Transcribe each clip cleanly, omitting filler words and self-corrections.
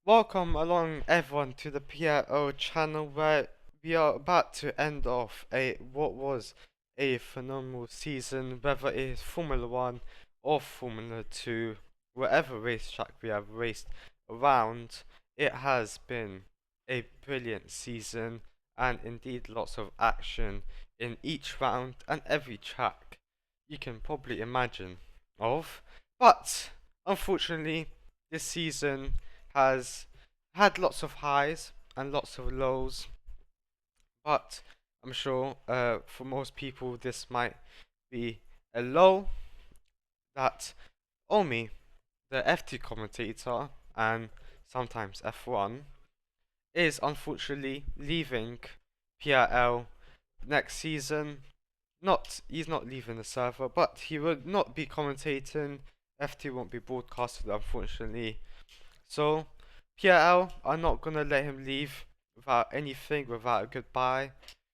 Welcome along everyone to the PRO channel where we are about to end off what was a phenomenal season, whether it is Formula 1 or Formula 2, whatever racetrack we have raced around, it has been a brilliant season and indeed lots of action in each round and every track you can probably imagine of. But unfortunately, this season has had lots of highs and lots of lows, but I'm sure for most people this might be a low that Omi, the FT commentator and sometimes F1, is unfortunately leaving PRL next season. He's not leaving the server, but he will not be commentating. FT won't be broadcasted, unfortunately. So PRL are not gonna let him leave without anything, without a goodbye.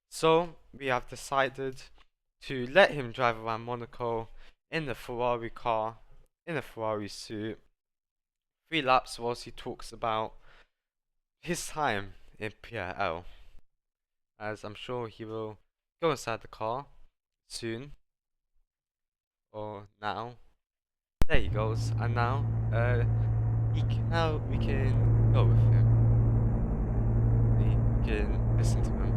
So we have decided to let him drive around Monaco in the Ferrari car, in a Ferrari suit. 3 laps whilst he talks about his time in PRL. As I'm sure he will go inside the car soon. Or now. There he goes. And now now we can go with him. We can listen to him.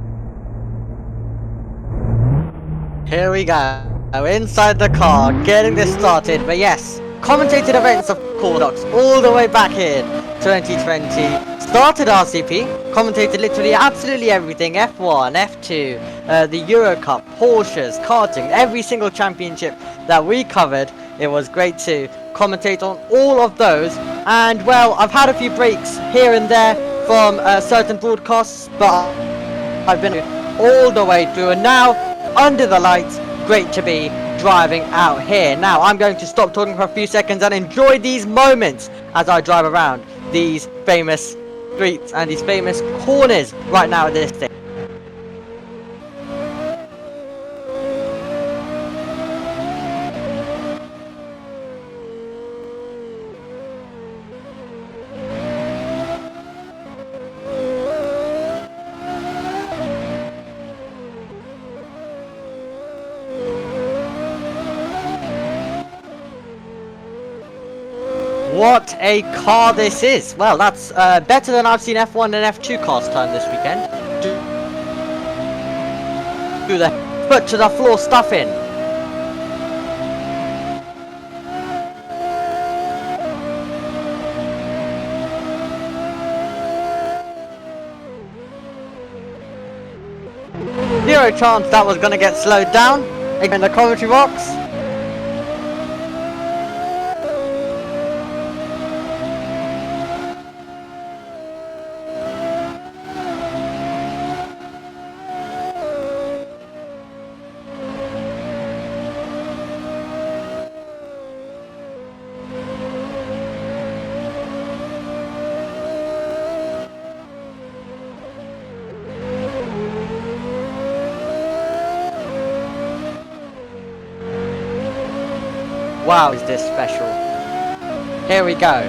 Here we go, inside the car, getting this started, but yes, commentated events of course, all the way back in 2020, started RCP, commentated literally absolutely everything, F1, F2, the Euro Cup, Porsches, karting, every single championship that we covered. It was great to commentate on all of those, and well, I've had a few breaks here and there from certain broadcasts, but I've been all the way through, and now under the lights, great to be driving out here. Now I'm going to stop talking for a few seconds and enjoy these moments as I drive around these famous streets and these famous corners right now at this stage. What a car this is! Well, that's better than I've seen F1 and F2 cars turn this weekend. Do the foot to the floor stuff in. Zero chance that was gonna get slowed down. In the commentary box. Wow, is this special. Here we go.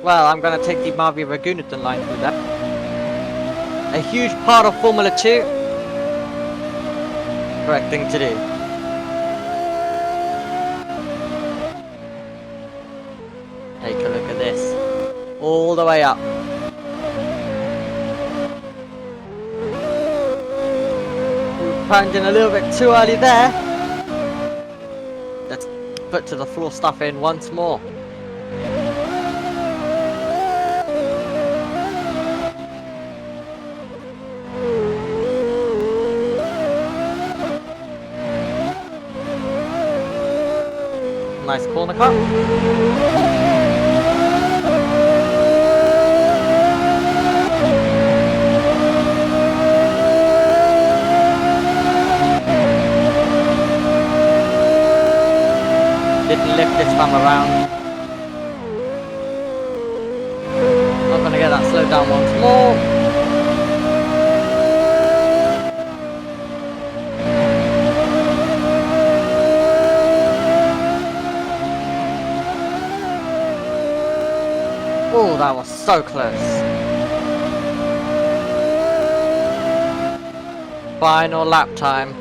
Well, I'm gonna take the Marvi Ragunathon line through that. A huge part of Formula 2. Correct thing to do. Take a look at this. All the way up. We plunged in a little bit too early there. Let's put to the floor stuff in once more. Nice corner cut. Didn't lift this time around. Not gonna get that slowed down once more. that was so close. Final lap time.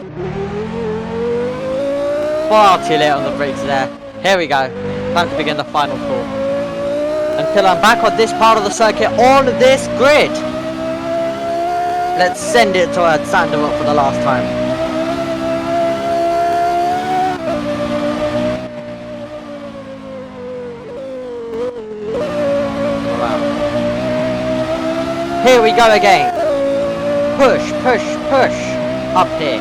Far too late on the brakes there. Here we go. Time to begin the final call. Until I'm back on this part of the circuit on this grid. Let's send it to Sanderot for the last time. Wow. Here we go again. Push, push, push. Up here.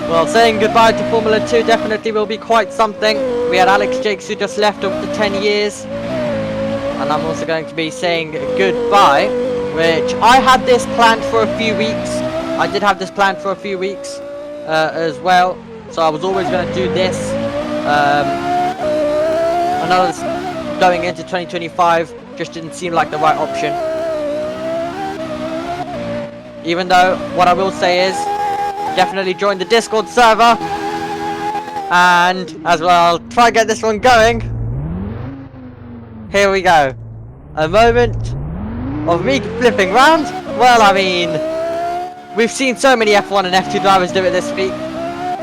Well, saying goodbye to Formula 2 definitely will be quite something. We had Alex Jakes who just left after 10 years. And I'm also going to be saying goodbye, which I had this planned for a few weeks. I did have this planned for a few weeks as well. So I was always going to do this. I know going into 2025 just didn't seem like the right option. Even though, what I will say is, definitely join the Discord server. And, as well, try and get this one going. Here we go. A moment of me flipping round. Well, I mean, we've seen so many F1 and F2 drivers do it this week.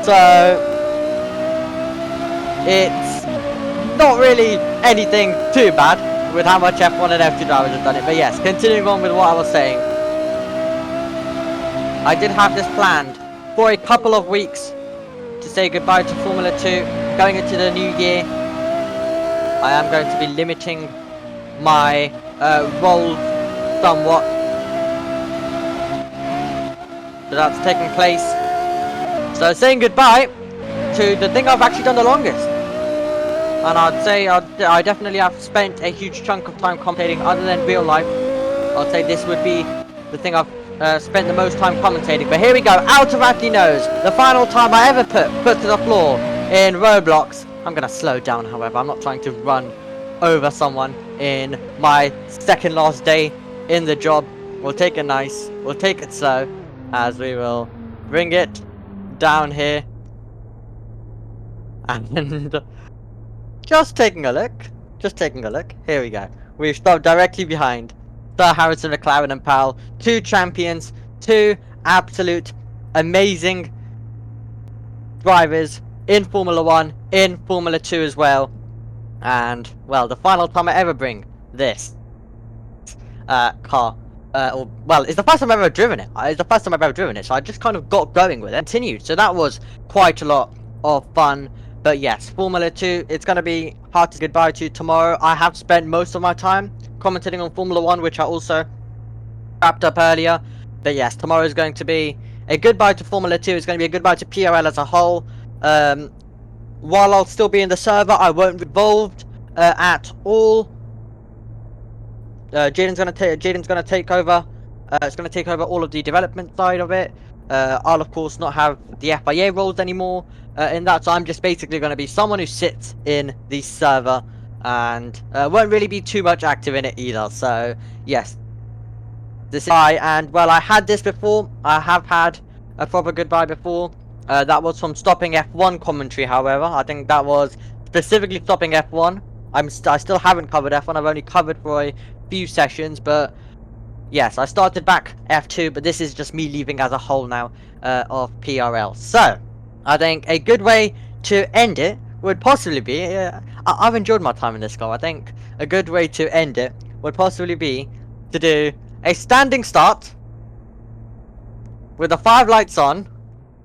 So, it's not really anything too bad with how much F1 and F2 drivers have done it. But yes, continuing on with what I was saying. I did have this planned for a couple of weeks to say goodbye to Formula 2. Going into the new year, I am going to be limiting my role somewhat. So that's taking place. So saying goodbye to the thing I've actually done the longest. And I'd say I definitely have spent a huge chunk of time commentating other than real life. I'd say this would be the thing I've spent the most time commentating. But here we go, out of Anthony knows, the final time I ever put to the floor in Roblox. I'm gonna slow down, however. I'm not trying to run over someone in my second last day in the job. We'll take it nice, we'll take it slow, as we will bring it down here. And just taking a look, here we go. We've stopped directly behind Sir Harrison, McLaren and Powell, two champions, two absolute amazing drivers in Formula 1, in Formula 2 as well. And, well, the final time I ever bring this car, well, it's the first time I've ever driven it. So I just kind of got going with it, continued. So that was quite a lot of fun. But yes, Formula 2, it's going to be hard to say goodbye to tomorrow. I have spent most of my time commentating on Formula 1, which I also wrapped up earlier. But yes, tomorrow is going to be a goodbye to Formula 2. It's going to be a goodbye to PRL as a whole. While I'll still be in the server, I won't be involved at all. Jaden's going to take over. It's going to take over all of the development side of it. I'll of course not have the FIA roles anymore in that, so I'm just basically going to be someone who sits in the server and won't really be too much active in it either. So yes, this is goodbye. And well, I had this before. I have had a proper goodbye before. That was from stopping F1 commentary, however. I think that was specifically stopping F1. I still haven't covered F1. I've only covered for a few sessions, but yes, I started back F2, but this is just me leaving as a whole now of PRL. So I think a good way to end it would possibly be, I've enjoyed my time in this car. I think a good way to end it would possibly be to do a standing start with the 5 lights on.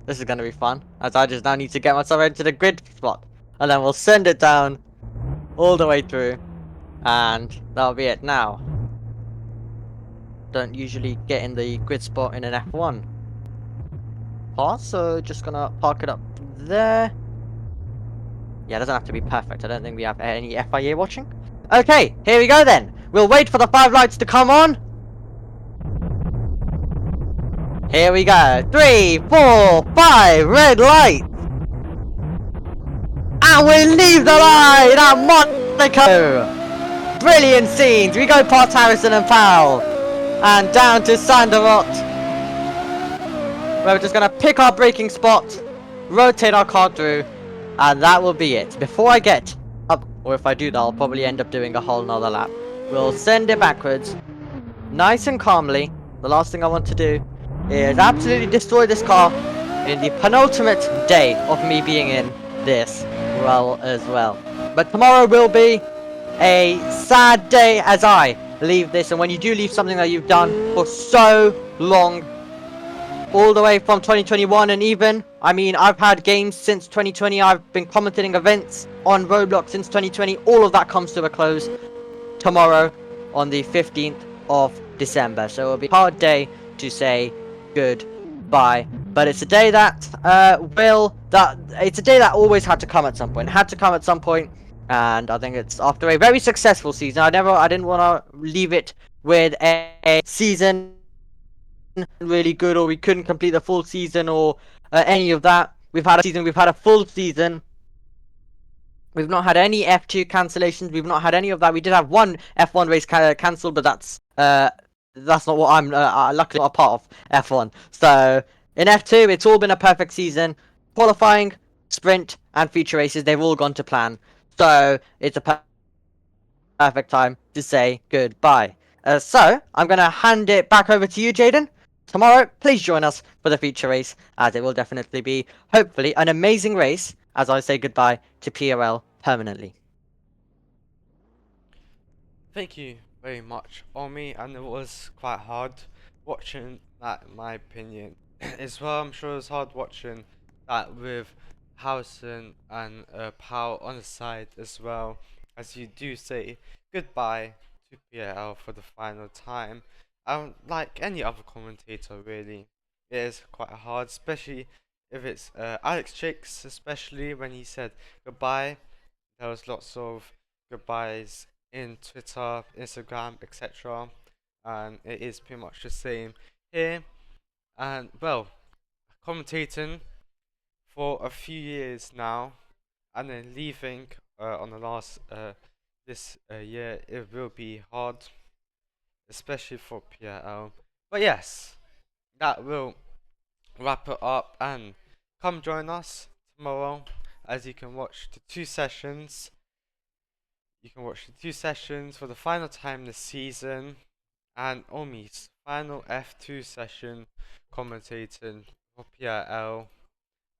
This is going to be fun, as I just now need to get myself into the grid spot. And then we'll send it down all the way through. And that'll be it. Now, don't usually get in the grid spot in an F1 car, so just gonna park it up there. Yeah, it doesn't have to be perfect. I don't think we have any FIA watching. Okay, here we go then. We'll wait for the 5 lights to come on. Here we go. 3, 4, 5 red lights. And we leave the line at Monaco. Brilliant scenes. We go past Harrison and Powell. And down to Sanderot. We're just going to pick our braking spot. Rotate our car through. And that will be it. Before I get up... or if I do that, I'll probably end up doing a whole nother lap. We'll send it backwards, nice and calmly. The last thing I want to do is absolutely destroy this car in the penultimate day of me being in this as well. But tomorrow will be a sad day as I leave this, and when you do leave something that you've done for so long, all the way from 2021, and even, I mean, I've had games since 2020, I've been commentating events on Roblox since 2020, all of that comes to a close tomorrow on the 15th of December. So it'll be a hard day to say goodbye. But it's a day that it's a day that always had to come at some point. It had to come at some point, and I think it's after a very successful season. I didn't want to leave it with a season really good, or we couldn't complete the full season, or any of that. We've had a season, we've had a full season. We've not had any F2 cancellations. We've not had any of that. We did have one F1 race cancelled, but that's not what I'm luckily not a part of F1. So in F2, it's all been a perfect season. Qualifying, sprint, and feature races, they've all gone to plan. So it's a perfect time to say goodbye. So I'm gonna hand it back over to you, Jaden. Tomorrow, please join us for the feature race, as it will definitely be, hopefully, an amazing race as I say goodbye to PRL permanently. Thank you very much, Omi, and it was quite hard watching that, in my opinion. As well, I'm sure it was hard watching that with Howson and Powell on the side as well, as you do say goodbye to PRL for the final time. Like any other commentator, really, it is quite hard, especially if it's Alex Chicks, especially when he said goodbye. There was lots of goodbyes in Twitter, Instagram, etc. And it is pretty much the same here. And well, commentating for a few years now, and then leaving on the last this year, it will be hard, especially for PRL. But yes, that will wrap it up, and come join us tomorrow as you can watch the two sessions. You can watch the two sessions for the final time this season, and Omi's final F2 session commentating for PRL,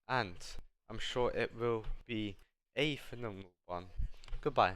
and I'm sure it will be a phenomenal one. Goodbye.